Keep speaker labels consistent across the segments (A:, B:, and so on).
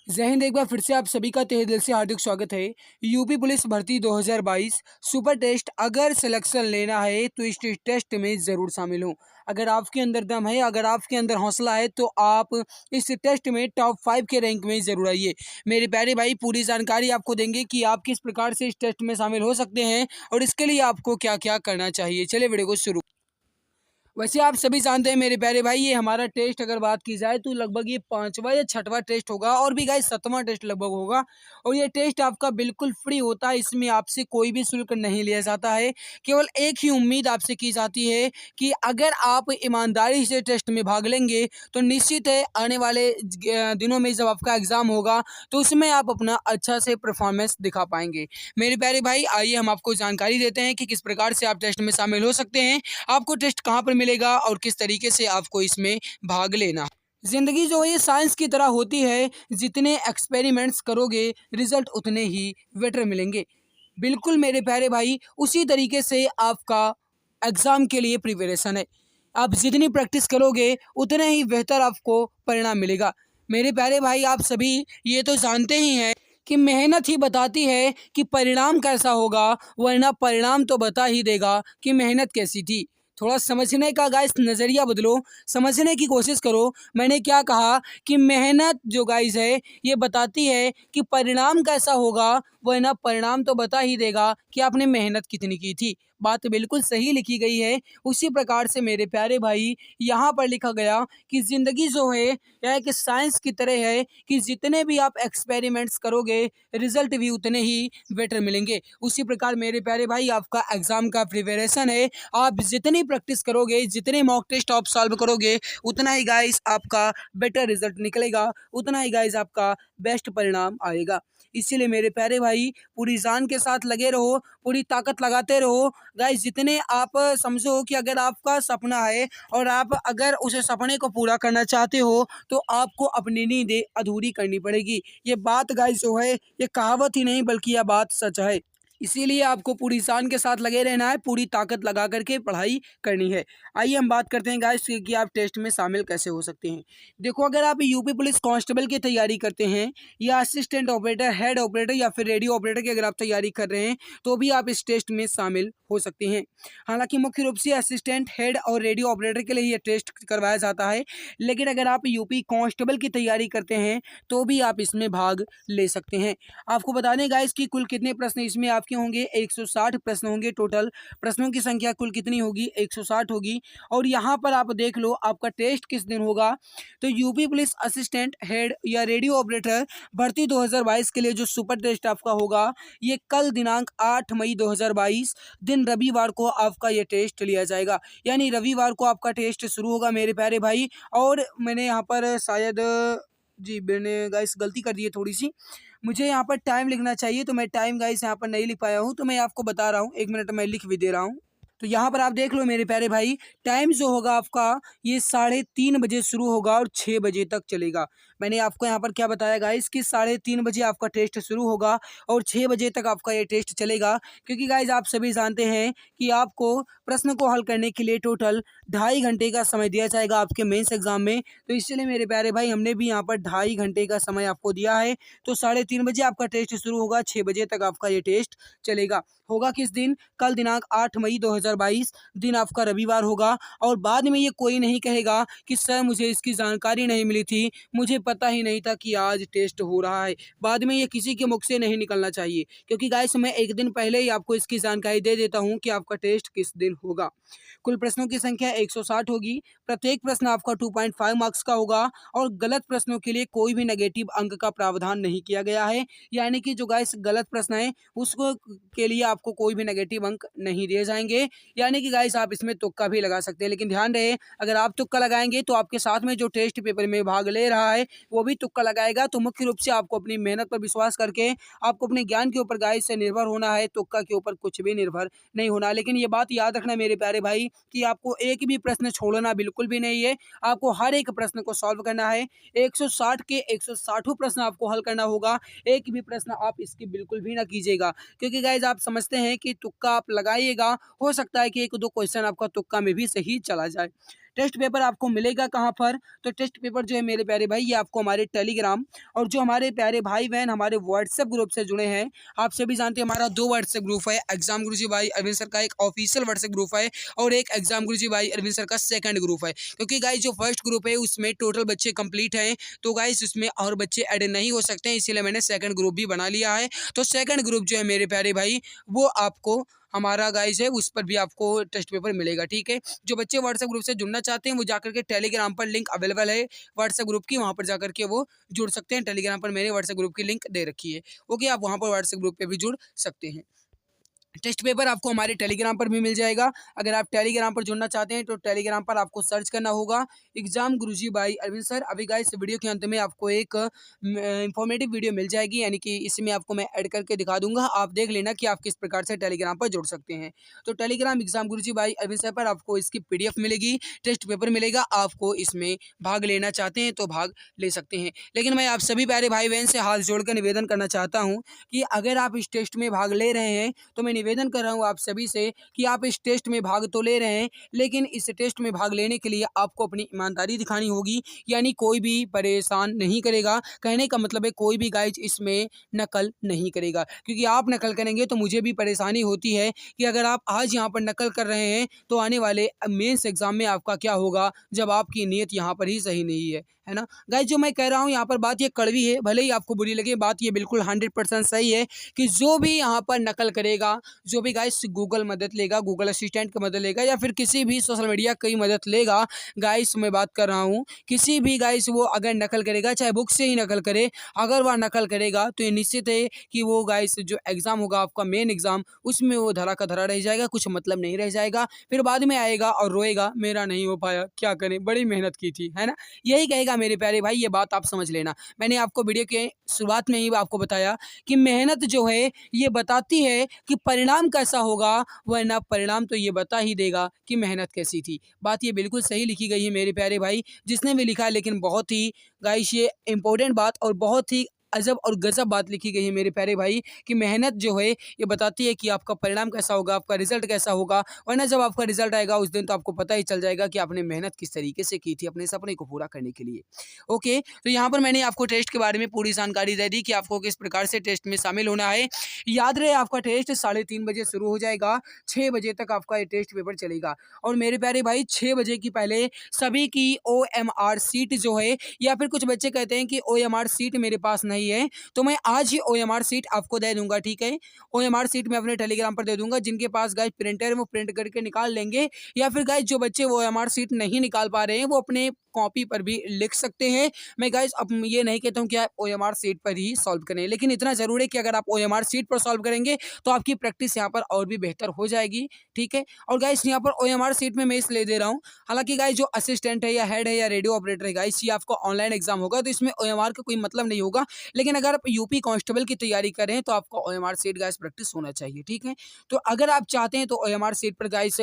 A: जय हिंद। एक बार फिर से आप सभी का तहे दिल से हार्दिक स्वागत है। यूपी पुलिस भर्ती 2022 सुपर टेस्ट अगर सिलेक्शन लेना है तो इस टेस्ट में ज़रूर शामिल हो। अगर आपके अंदर दम है, अगर आपके अंदर हौसला है तो आप इस टेस्ट में टॉप 5 के रैंक में ज़रूर आइए। मेरे प्यारे भाई, पूरी जानकारी आपको देंगे कि आप किस प्रकार से इस टेस्ट में शामिल हो सकते हैं और इसके लिए आपको क्या क्या करना चाहिए। चलिए वीडियो को शुरू। वैसे आप सभी जानते हैं मेरे प्यारे भाई, ये हमारा टेस्ट अगर बात की जाए तो लगभग ये 5वां या 6वां टेस्ट होगा और भी गाइस 7वां टेस्ट लगभग होगा। और ये टेस्ट आपका बिल्कुल फ्री होता है, इसमें आपसे कोई भी शुल्क नहीं लिया जाता है। केवल एक ही उम्मीद आपसे की जाती है कि अगर आप ईमानदारी से टेस्ट में भाग लेंगे तो निश्चित है आने वाले दिनों में जब आपका एग्ज़ाम होगा तो उसमें आप अपना अच्छा से परफॉर्मेंस दिखा पाएंगे। मेरे प्यारे भाई, आइए हम आपको जानकारी देते हैं कि किस प्रकार से आप टेस्ट में शामिल हो सकते हैं, आपको टेस्ट कहाँ पर मिलेगा और किस तरीके से आपको इसमें भाग लेना है। ज़िंदगी जो है ये साइंस की तरह होती है, जितने एक्सपेरिमेंट्स करोगे रिजल्ट उतने ही बेटर मिलेंगे। बिल्कुल मेरे प्यारे भाई, उसी तरीके से आपका एग्ज़ाम के लिए प्रिपरेशन है। आप जितनी प्रैक्टिस करोगे उतने ही बेहतर आपको परिणाम मिलेगा। मेरे प्यारे भाई, आप सभी ये तो जानते ही हैं कि मेहनत ही बताती है कि परिणाम कैसा होगा, वरना परिणाम तो बता ही देगा कि मेहनत कैसी थी। थोड़ा समझने का गाइस नज़रिया बदलो, समझने की कोशिश करो। मैंने क्या कहा कि मेहनत जो गाइस है ये बताती है कि परिणाम कैसा होगा, वरना परिणाम तो बता ही देगा कि आपने मेहनत कितनी की थी। बात बिल्कुल सही लिखी गई है। उसी प्रकार से मेरे प्यारे भाई, यहाँ पर लिखा गया कि ज़िंदगी जो है यह एक साइंस की तरह है कि जितने भी आप एक्सपेरिमेंट्स करोगे रिजल्ट भी उतने ही बेटर मिलेंगे। उसी प्रकार मेरे प्यारे भाई, आपका एग्ज़ाम का प्रिपरेशन है। आप जितनी प्रैक्टिस करोगे, जितने मॉक टेस्ट आप सॉल्व करोगे, उतना ही गाइस आपका बेटर रिजल्ट निकलेगा, उतना ही गाइस आपका बेस्ट परिणाम आएगा। इसीलिए मेरे प्यारे भाई, पूरी जान के साथ लगे रहो, पूरी ताकत लगाते रहो। गाइस जितने आप समझो कि अगर आपका सपना है और आप अगर उस सपने को पूरा करना चाहते हो तो आपको अपनी नींदें अधूरी करनी पड़ेगी। ये बात गाइस जो है ये कहावत ही नहीं बल्कि यह बात सच है। इसीलिए आपको पूरी शान के साथ लगे रहना है, पूरी ताकत लगा करके पढ़ाई करनी है। आइए हम बात करते हैं गाइस कि आप टेस्ट में शामिल कैसे हो सकते हैं। देखो, अगर आप यूपी पुलिस कांस्टेबल की तैयारी करते हैं या असिस्टेंट ऑपरेटर, हेड ऑपरेटर या फिर रेडियो ऑपरेटर की अगर आप तैयारी कर रहे हैं तो भी आप इस टेस्ट में शामिल हो सकते हैं। हालांकि मुख्य रूप से असिस्टेंट, हेड और रेडियो ऑपरेटर के लिए ये टेस्ट करवाया जाता है, लेकिन अगर आप यूपी कांस्टेबल की तैयारी करते हैं तो भी आप इसमें भाग ले सकते हैं। आपको बता दें गाइस कि कुल कितने प्रश्न इसमें आपके होंगे, 160 प्रश्न होंगे। टोटल प्रश्नों की संख्या कुल कितनी होगी, 160 होगी। और यहाँ पर आप देख लो आपका टेस्ट किस दिन होगा। तो यूपी पुलिस असिस्टेंट, हेड या रेडियो ऑपरेटर भर्ती 2022 के लिए जो सुपर टेस्ट आपका होगा, ये कल दिनांक 8 मई 2022 दिन रविवार को आपका ये टेस्ट लिया जाएगा। यानी रविवार को आपका टेस्ट शुरू होगा मेरे प्यारे भाई। और मैंने यहाँ पर शायद जी मैंने गाइस गलती कर दी है थोड़ी सी। मुझे यहाँ पर टाइम लिखना चाहिए तो मैं टाइम गाइस यहाँ पर नहीं लिख पाया हूँ, तो मैं आपको बता रहा हूँ। 1 मिनट मैं लिख भी दे रहा हूँ। तो यहाँ पर आप देख लो मेरे प्यारे भाई, टाइम जो होगा आपका ये 3:30 बजे शुरू होगा और 6 बजे तक चलेगा। मैंने आपको यहाँ पर क्या बताया गाइस कि 3:30 बजे आपका टेस्ट शुरू होगा और 6 बजे तक आपका ये टेस्ट चलेगा। क्योंकि गाइस आप सभी जानते हैं कि आपको प्रश्न को हल करने के लिए टोटल 2.5 घंटे का समय दिया जाएगा आपके मेंस एग्जाम में। तो इसलिए मेरे प्यारे भाई, हमने भी यहाँ पर 2.5 घंटे का समय आपको दिया है। तो 3:30 बजे आपका टेस्ट शुरू होगा, 6 बजे तक आपका ये टेस्ट चलेगा। होगा किस दिन, कल दिनांक 8 मई 2022 दिन आपका रविवार होगा। और बाद में ये कोई नहीं कहेगा कि सर मुझे इसकी जानकारी नहीं मिली थी, मुझे पता ही नहीं था कि आज टेस्ट हो रहा है। बाद में ये किसी के मुख से नहीं निकलना चाहिए, क्योंकि गाइस मैं एक दिन पहले ही आपको इसकी जानकारी दे देता हूँ कि आपका टेस्ट किस दिन होगा। कुल प्रश्नों की संख्या 160 होगी। प्रत्येक प्रश्न आपका 2.5 मार्क्स का होगा और गलत प्रश्नों के लिए कोई भी नेगेटिव अंक का प्रावधान नहीं किया गया है। यानी कि जो गाइस गलत प्रश्न है उसको के लिए आपको कोई भी नेगेटिव अंक नहीं दिए जाएंगे। यानी कि गाइस आप इसमें तुक्का भी लगा सकते हैं, लेकिन ध्यान रहे अगर आप तुक्का लगाएंगे तो आपके साथ में जो टेस्ट पेपर में भाग ले रहा है वो भी तुक्का लगाएगा। तो मुख्य रूप से आपको अपनी मेहनत पर विश्वास करके आपको अपने ज्ञान के ऊपर गाइस से निर्भर होना है, तुक्का के ऊपर कुछ भी निर्भर नहीं होना। लेकिन ये बात याद रखना मेरे प्यारे भाई कि आपको एक भी प्रश्न छोड़ना बिल्कुल भी नहीं है। आपको हर एक प्रश्न को सॉल्व करना है। 160 के 160 प्रश्न आपको हल करना होगा। एक भी प्रश्न आप इसकी बिल्कुल भी ना कीजिएगा, क्योंकि गाइज आप समझते हैं कि तुक्का आप लगाइएगा, हो सकता है कि 1-2 क्वेश्चन आपका तुक्का में भी सही चला जाए। टेस्ट पेपर आपको मिलेगा कहाँ पर, तो टेस्ट पेपर जो है मेरे प्यारे भाई ये आपको हमारे टेलीग्राम और जो हमारे प्यारे भाई बहन हमारे व्हाट्सएप ग्रुप से जुड़े हैं, आप सभी जानते हैं हमारा 2 व्हाट्सएप ग्रुप है। एग्जाम गुरुजी भाई अरविंद सर का एक ऑफिशियल व्हाट्सएप ग्रुप है और एक एग्जाम गुरुजी भाई अरविंद सर का सेकंड ग्रुप है। क्योंकि गाइस जो फर्स्ट ग्रुप है उसमें टोटल बच्चे कंप्लीट हैं, तो गाइस उसमें और बच्चे ऐड नहीं हो सकते हैं, इसीलिए मैंने सेकंड ग्रुप भी बना लिया है। तो सेकंड ग्रुप जो है मेरे प्यारे भाई वो आपको हमारा गाइस है उस पर भी आपको टेस्ट पेपर मिलेगा, ठीक है। जो बच्चे व्हाट्सएप ग्रुप से जुड़ना चाहते हैं वो जाकर के टेलीग्राम पर लिंक अवेलेबल है व्हाट्सएप ग्रुप की, वहाँ पर जाकर के वो जुड़ सकते हैं। टेलीग्राम पर मैंने व्हाट्सएप ग्रुप की लिंक दे रखी है, ओके। आप वहाँ पर व्हाट्सएप ग्रुप पे भी जुड़ सकते हैं। टेस्ट पेपर आपको हमारे टेलीग्राम पर भी मिल जाएगा। अगर आप टेलीग्राम पर जुड़ना चाहते हैं तो टेलीग्राम पर आपको सर्च करना होगा exam Guruji by Arvind sir. अभी गाइस वीडियो के अंत में आपको एक इंफॉर्मेटिव वीडियो मिल जाएगी, यानी कि इसमें आपको मैं ऐड करके दिखा दूंगा, आप देख लेना कि आप किस प्रकार से टेलीग्राम पर जुड़ सकते हैं। तो Telegram exam Guruji by Arvind sir पर आपको इसकी PDF मिलेगी, टेस्ट पेपर मिलेगा। आपको इसमें भाग लेना चाहते हैं तो भाग ले सकते हैं। लेकिन मैं आप सभी प्यारे भाई बहन से हाथ जोड़कर निवेदन करना चाहता हूँ कि अगर आप इस टेस्ट में भाग ले रहे हैं तो मैं निवेदन कर रहा हूँ आप सभी से कि आप इस टेस्ट में भाग तो ले रहे हैं, लेकिन इस टेस्ट में भाग लेने के लिए आपको अपनी ईमानदारी दिखानी होगी, यानी कोई भी परेशान नहीं करेगा। कहने का मतलब है कोई भी गाइज इसमें नकल नहीं करेगा, क्योंकि आप नकल करेंगे तो मुझे भी परेशानी होती है कि अगर आप आज यहाँ पर नकल कर रहे हैं तो आने वाले मेंस एग्जाम में आपका क्या होगा जब आपकी नीयत यहाँ पर ही सही नहीं है ना। गाइज जो मैं कह रहा हूँ यहाँ पर बात ये कड़वी है, भले ही आपको बुरी लगे, बात ये बिल्कुल 100% सही है कि जो भी यहाँ पर नकल करेगा, जो भी गाइस गूगल मदद लेगा, गूगल असिस्टेंट की मदद लेगा या फिर किसी भी सोशल मीडिया की मदद लेगा, गाइस मैं बात कर रहा हूँ किसी भी गाइस वो अगर नकल करेगा, चाहे बुक से ही नकल करे, अगर वह नकल करेगा तो ये निश्चित है कि वो गाइस जो एग्ज़ाम होगा आपका मेन एग्ज़ाम, उसमें वो धरा का धरा रह जाएगा, कुछ मतलब नहीं रह जाएगा। फिर बाद में आएगा और रोएगा मेरा नहीं हो पाया, क्या करें, बड़ी मेहनत की थी, है ना। यही कहेगा मेरे प्यारे भाई, ये बात आप समझ लेना। मैंने आपको वीडियो के शुरुआत में ही आपको बताया कि मेहनत जो है ये बताती है कि परिणाम कैसा होगा, वरना परिणाम तो ये बता ही देगा कि मेहनत कैसी थी। बात ये बिल्कुल सही लिखी गई है मेरे प्यारे भाई, जिसने भी लिखा है, लेकिन बहुत ही गाइस ये इंपॉर्टेंट बात और बहुत ही अजब और गजब बात लिखी गई है मेरे प्यारे भाई कि मेहनत जो है ये बताती है कि आपका परिणाम कैसा होगा, आपका रिजल्ट कैसा होगा, वरना जब आपका रिजल्ट आएगा उस दिन तो आपको पता ही चल जाएगा कि आपने मेहनत किस तरीके से की थी अपने सपने को पूरा करने के लिए। ओके, तो यहाँ पर मैंने आपको टेस्ट के बारे में पूरी जानकारी दे दी कि आपको किस प्रकार से टेस्ट में शामिल होना है। याद रहे आपका टेस्ट 3:30 बजे शुरू हो जाएगा, 6 बजे तक आपका ये टेस्ट पेपर चलेगा। और मेरे प्यारे भाई 6 बजे की पहले सभी की OMR सीट जो है, या फिर कुछ बच्चे कहते हैं कि OMR सीट मेरे पास नहीं है, तो मैं आज ही OMR सीट आपको दे दूंगा, ठीक है। OMR सीट मैं अपने टेलीग्राम पर दे दूंगा, जिनके पास गाइस प्रिंटर है वो प्रिंट करके निकाल लेंगे, या फिर गाइस जो बच्चे वो OMR सीट नहीं निकाल पा रहे हैं वो अपने कॉपी पर भी लिख सकते हैं। मैं गाइस अब ये नहीं कहता हूँ कि आप OMR सीट पर ही सॉल्व करें, लेकिन इतना जरूर है कि अगर आप OMR सीट पर सॉल्व करेंगे तो आपकी प्रैक्टिस यहाँ पर और भी बेहतर हो जाएगी, ठीक है। और गाइस यहाँ पर OMR सीट में मैं इसलिए दे रहा हूँ, हालांकि गाइस जो असिस्टेंट है या हेड है या रेडियो ऑपरेटर है गाइस, ये आपको ऑनलाइन एग्जाम होगा तो इसमें OMR का कोई मतलब नहीं होगा, लेकिन अगर आप यूपी कांस्टेबल की तैयारी कर रहे हैं तो आपको OMR सीट गाइस प्रैक्टिस होना चाहिए, ठीक है। तो अगर आप चाहते हैं तो OMR सीट पर गाइस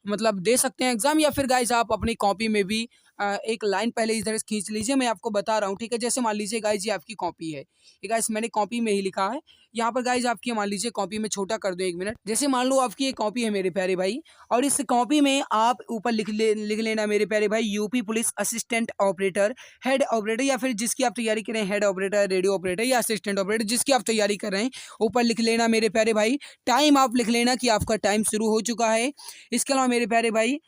A: मतलब दे सकते हैं एग्जाम, या फिर गाइस आप अपनी कॉपी में भी एक लाइन पहले इधर खींच लीजिए, मैं आपको बता रहा हूँ, ठीक है। जैसे मान लीजिए गाइस ये आपकी कॉपी है, ये गाइस मैंने कॉपी में ही लिखा है, यहाँ पर गाइस आपकी मान लीजिए कॉपी में छोटा कर दो 1 मिनट। जैसे मान लो आपकी एक कॉपी है मेरे प्यारे भाई, और इस कॉपी में आप ऊपर लिख लेना मेरे प्यारे भाई UP police assistant operator, head operator, या फिर जिसकी आप तैयारी कर रहे हैं हेड ऑपरेटर, रेडियो ऑपरेटर या असिस्टेंट ऑपरेटर, जिसकी आप तैयारी कर रहे हैं ऊपर लिख लेना मेरे प्यारे भाई। टाइम आप लिख लेना कि आपका टाइम शुरू हो चुका है। इसके अलावा मेरे प्यारे भाई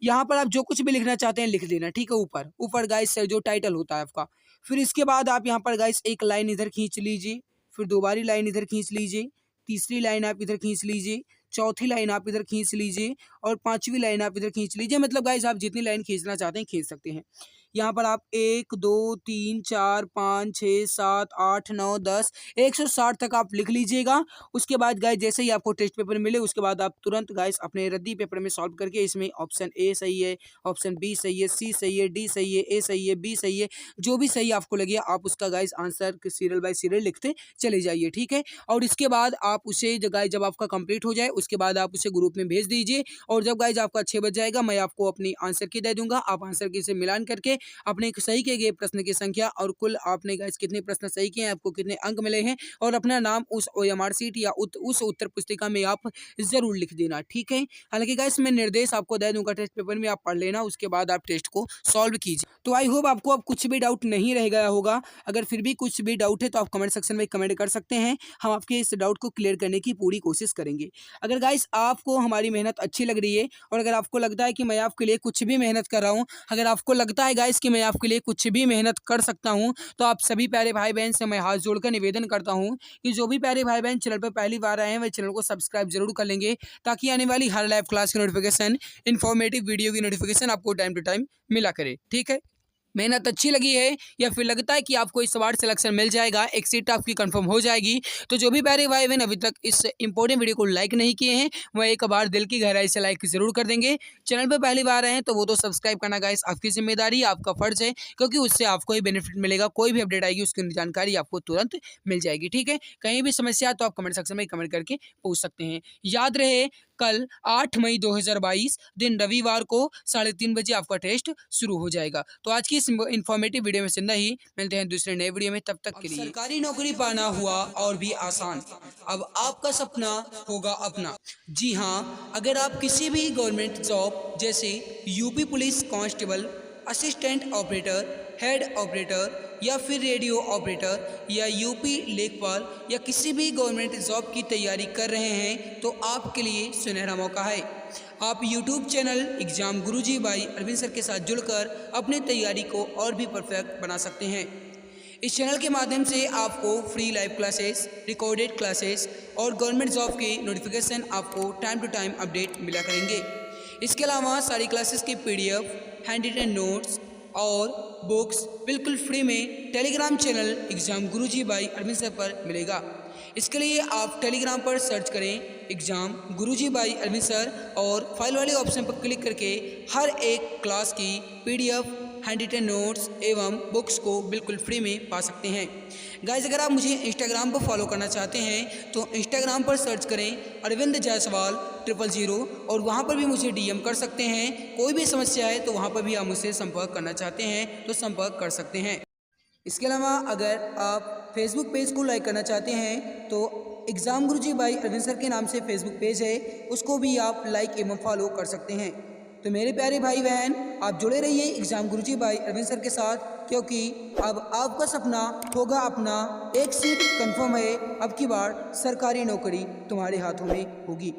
A: यहाँ पर आप जो कुछ भी लिखना चाहते हैं लिख देना, ठीक है। ऊपर ऊपर गाइस जो टाइटल होता है आपका, फिर इसके बाद आप यहाँ पर गाइस एक लाइन इधर खींच लीजिए, फिर दोबारी लाइन इधर खींच लीजिए, तीसरी लाइन आप इधर खींच लीजिए, चौथी लाइन आप इधर खींच लीजिए और पांचवी लाइन आप इधर खींच लीजिए। मतलब गाइस आप जितनी लाइन खींचना चाहते हैं खींच सकते हैं। यहाँ पर आप 1 2 3 4 5 6 7 8 9 10 160 तक आप लिख लीजिएगा। उसके बाद गाइस जैसे ही आपको टेस्ट पेपर मिले उसके बाद आप तुरंत गाइस अपने रद्दी पेपर में सॉल्व करके इसमें ऑप्शन ए सही है, ऑप्शन बी सही है, सी सही है, डी सही है, ए सही है, बी सही है, जो भी सही आपको लगे आप उसका guys answer serial bye serial लिखते चले जाइए, ठीक है। और इसके बाद आप उसे गाइस जब आपका कंप्लीट हो जाए उसके बाद आप उसे ग्रुप में भेज दीजिए, और जब गाइस आपका 6 बज जाएगा मैं आपको अपनी आंसर की दे दूंगा, आप आंसर की से मिलान करके अपने सही किए गए प्रश्न की संख्या और कुल आपने गाइस कितने प्रश्न सही किए हैं, आपको कितने अंक मिले हैं और अपना नाम उस ओएमआर शीट या उस उत्तर पुस्तिका में आप जरूर लिख देना, ठीक है। हालांकि गाइस मैं निर्देश आपको दे दूंगा, टेस्ट पेपर में आप पढ़ लेना, उसके बाद आप टेस्ट को सॉल्व कीजिए। तो आई होप आपको अब कुछ भी डाउट नहीं रह गया होगा। अगर फिर भी कुछ भी डाउट है तो आप कमेंट सेक्शन में कमेंट कर सकते हैं, हम आपके इस डाउट को क्लियर करने की पूरी कोशिश करेंगे। अगर गाइस आपको हमारी मेहनत अच्छी लग रही है और अगर आपको लगता है कि मैं आपके लिए कुछ भी मेहनत कर रहा हूँ, अगर आपको लगता है गाइस कि मैं आपके लिए कुछ भी मेहनत कर सकता हूँ, तो आप सभी प्यारे भाई बहन से मैं हाथ जोड़कर निवेदन करता हूँ कि जो भी प्यारे भाई बहन चैनल पर पहली बार आए हैं वे चैनल को सब्सक्राइब जरूर कर लेंगे, ताकि आने वाली हर लाइव क्लास की नोटिफिकेशन, इन्फॉर्मेटिव वीडियो की नोटिफिकेशन आपको टाइम टू टाइम मिला करे, ठीक है। मेहनत अच्छी लगी है या फिर लगता है कि आपको इस बार सिलेक्शन मिल जाएगा, एक सीट आपकी कंफर्म हो जाएगी, तो जो भी प्यारे भाई बहन अभी तक इस इंपॉर्टेंट वीडियो को लाइक नहीं किए हैं वह एक बार दिल की गहराई से लाइक जरूर कर देंगे। चैनल पर पहली बार आए हैं तो वो तो सब्सक्राइब करना गाइस आपकी जिम्मेदारी, आपका फर्ज है, क्योंकि उससे आपको ही बेनिफिट मिलेगा। कोई भी अपडेट आएगी उसकी जानकारी आपको तुरंत मिल जाएगी, ठीक है। कहीं भी समस्या तो आप कमेंट सेक्शन में कमेंट करके पूछ सकते हैं। याद रहे कल 8 मई 2022 दिन रविवार को 3:30 बजे आपका टेस्ट शुरू हो जाएगा। तो आज की इस इन्फॉर्मेटिव वीडियो में इतना ही, मिलते हैं दूसरे नए वीडियो में, तब तक के लिए सरकारी नौकरी पाना हुआ और भी आसान, अब आपका सपना होगा अपना। जी हाँ, अगर आप किसी भी गवर्नमेंट जॉब जैसे UP police constable, assistant operator, head operator या फिर रेडियो ऑपरेटर या यूपी लेखपाल या किसी भी गवर्नमेंट जॉब की तैयारी कर रहे हैं तो आपके लिए सुनहरा मौका है। आप YouTube channel exam Guruji by Arvind sir के साथ जुड़कर अपनी तैयारी को और भी परफेक्ट बना सकते हैं। इस चैनल के माध्यम से आपको free live classes, recorded classes और गवर्नमेंट जॉब के नोटिफिकेशन आपको टाइम टू टाइम अपडेट मिला करेंगे। इसके अलावा सारी क्लासेस की PDF, हैंड रिटन नोट्स और बुक्स बिल्कुल फ्री में Telegram channel exam Guruji by Arvind sir पर मिलेगा। इसके लिए आप टेलीग्राम पर सर्च करें exam Guruji by Arvind sir और फाइल वाले ऑप्शन पर क्लिक करके हर एक क्लास की PDF, हैंड रिटन नोट्स एवं बुक्स को बिल्कुल फ्री में पा सकते हैं। गाइस अगर आप मुझे इंस्टाग्राम पर फॉलो करना चाहते हैं तो इंस्टाग्राम पर सर्च करें अरविंद जायसवाल 000 और वहां पर भी मुझे DM कर सकते हैं। कोई भी समस्या है तो वहां पर भी आप मुझसे संपर्क करना चाहते हैं तो संपर्क कर सकते हैं। इसके अलावा अगर आप फेसबुक पेज को लाइक करना चाहते हैं तो exam Guruji by Arvind sir के नाम से फेसबुक पेज है, उसको भी आप लाइक एवं फॉलो कर सकते हैं। तो मेरे प्यारे भाई बहन आप जुड़े रहिए exam Guruji by Arvind sir के साथ, क्योंकि अब आपका सपना होगा अपना, एक सीट कंफर्म है, अब की बार सरकारी नौकरी तुम्हारे हाथों में होगी।